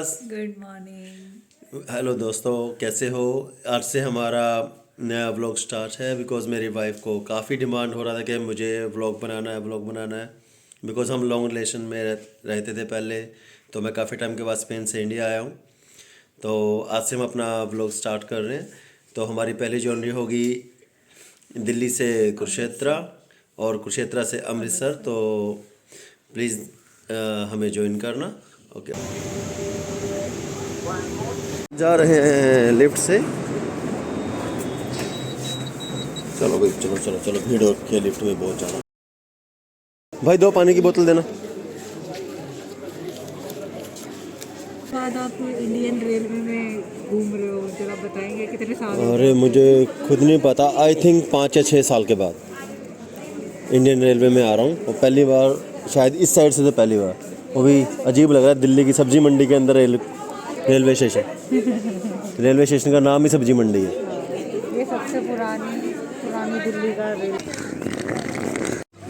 बिंदास। Good morning. Hello दोस्तों, कैसे हो? आज से हमारा नया व्लॉग स्टार्ट है बिकॉज़ मेरी वाइफ को काफ़ी डिमांड हो रहा था कि मुझे व्लॉग बनाना है, व्लॉग बनाना है। बिकॉज़ हम लॉन्ग रिलेशन में रहते थे पहले, तो मैं काफ़ी टाइम के बाद स्पेन से इंडिया आया हूँ। तो आज से हम अपना व्लॉग स्टार्ट कर रहे हैं। तो हमारी पहली जर्नी होगी दिल्ली से कुरुक्षेत्र और कुरुक्षेत्र से अमृतसर। तो प्लीज़ हमें ज्वाइन करना। ओके, जा रहे हैं लिफ्ट से। चलो भाई, चलो चलो चलो, भीड़ हो रखी है लिफ्ट में बहुत ज़्यादा। भाई 2 पानी की बोतल देना। बाद आप इंडियन रेलवे में घूम रहे हो, जरा बताएंगे कितने साल हो अरे गए मुझे खुद नहीं पता, आई थिंक 5 या 6 साल के बाद इंडियन रेलवे में आ रहा हूँ। और पहली बार शायद इस साइड से, तो पहली बार। वो भी अजीब लग रहा है, दिल्ली की सब्जी मंडी के अंदर रेलवे स्टेशन। रेलवे स्टेशन का नाम ही सब्जी मंडी है। ये सबसे पुरानी पुरानी दिल्ली का रेल।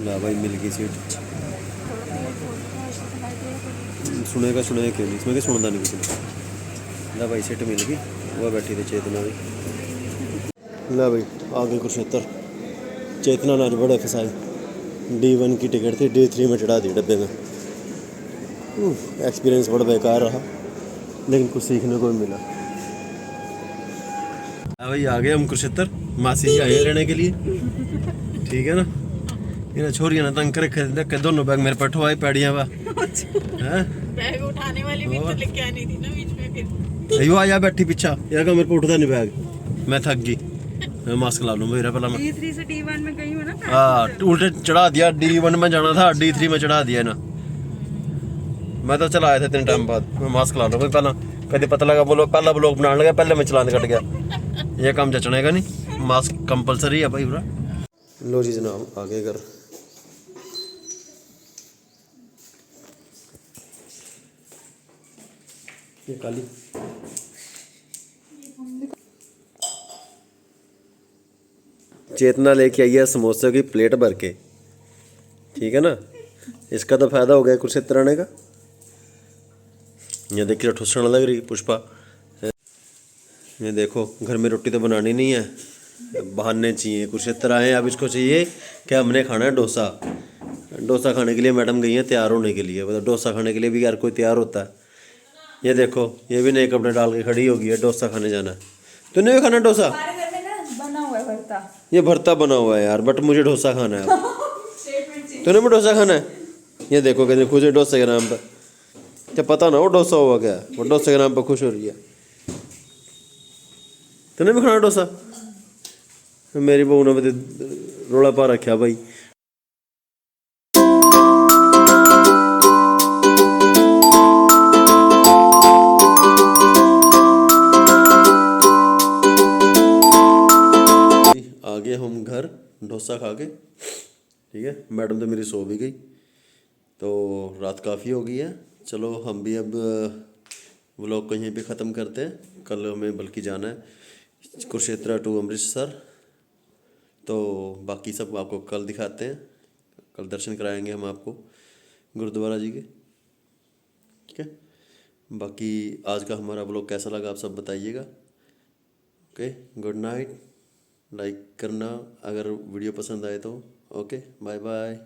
ना भाई, मिल गई सीट। सुनेगा क्यों नहीं, इसमें क्या सुनता नहीं किसी ने। ला भाई, सीट मिल गई। वो बैठी थी चेतना भी। ला भाई, आगे कुरुक्षेत्र। चेतना नाच बड़े फसाई। D1 की टिकट थी, D3 में चढ़ा दी डब्बे में। एक्सपीरियंस बड़ा बेकार रहा, लेकिन कुछ सीखने को भी मिला। भाई आ गए हम कुरुक्षेत्र। मासी जी आए लेने के लिए, ठीक है ना। ये छोरियां ना तंग करे के दोनों बैग मेरे पठो आए पैड़ियां वा हैं। बैग उठाने वाली भी तो लेके आनी थी ना बीच में फिर। अयो आया बैठी पीछा, यार का मेरे को उठता नहीं बैग। मैं थक गई, मैं मास्क ला लूं मेरा पहला। D3 से D1 में गई हो ना। हाँ, उल्टे चढ़ा दिया। D1 में जाना था, D3 में चढ़ा दिया ना। मैं तो चला आया था 3 टाइम बाद। मैं मास्क ला लूं भाई पहला, कभी पता लगा बोलो पहला ब्लॉग बनाने लगा, पहले मैं चलाने कट गया। ये काम जचनेगा नहीं, मास्क कंपलसरी है भाई पूरा। लो जी जनाब, आगे कर। ये काली चेतना लेके आई है समोसे की प्लेट भर के, ठीक है ना। इसका तो फायदा हो गया कुरुक्षेत्र आने का। ये देखिए ठुसने लग रही पुष्पा। ये देखो, घर में रोटी तो बनानी नहीं है, बहाने चाहिए। कुरुक्षेत्र आए, अब इसको चाहिए कि हमने खाना है डोसा। डोसा खाने के लिए मैडम गई हैं तैयार होने के लिए। मतलब डोसा खाने के लिए भी यार कोई तैयार होता है। ये देखो, ये भी नए कपड़े डाल के खड़ी होगी है, डोसा खाने जाना है। तूने भी खाना डोसा? बना हुआ है भरता। ये भरता बना हुआ है यार, बट मुझे डोसा खाना है। तूने भी डोसा खाना है? ये देखो, कहते खुश है डोसे के नाम पर। क्या पता ना वो डोसा हुआ क्या, वो डोसे के नाम पर खुश हो रही है। तूने भी खाना डोसा? मेरी बहू ने रोला पा रखा भाई। आ गए हम घर डोसा खा के, ठीक है। मैडम तो मेरी सो भी गई, तो रात काफ़ी हो गई है। चलो हम भी अब व्लॉग को यहीं पे ख़त्म करते हैं। कल हमें बल्कि जाना है कुरुक्षेत्र टू अमृतसर। तो बाकी सब आपको कल दिखाते हैं। कल दर्शन कराएंगे हम आपको गुरुद्वारा जी के, ठीक है। बाकी आज का हमारा व्लॉग कैसा लगा आप सब बताइएगा। Okay, good night. लाइक करना अगर वीडियो पसंद आए तो। Okay, bye bye.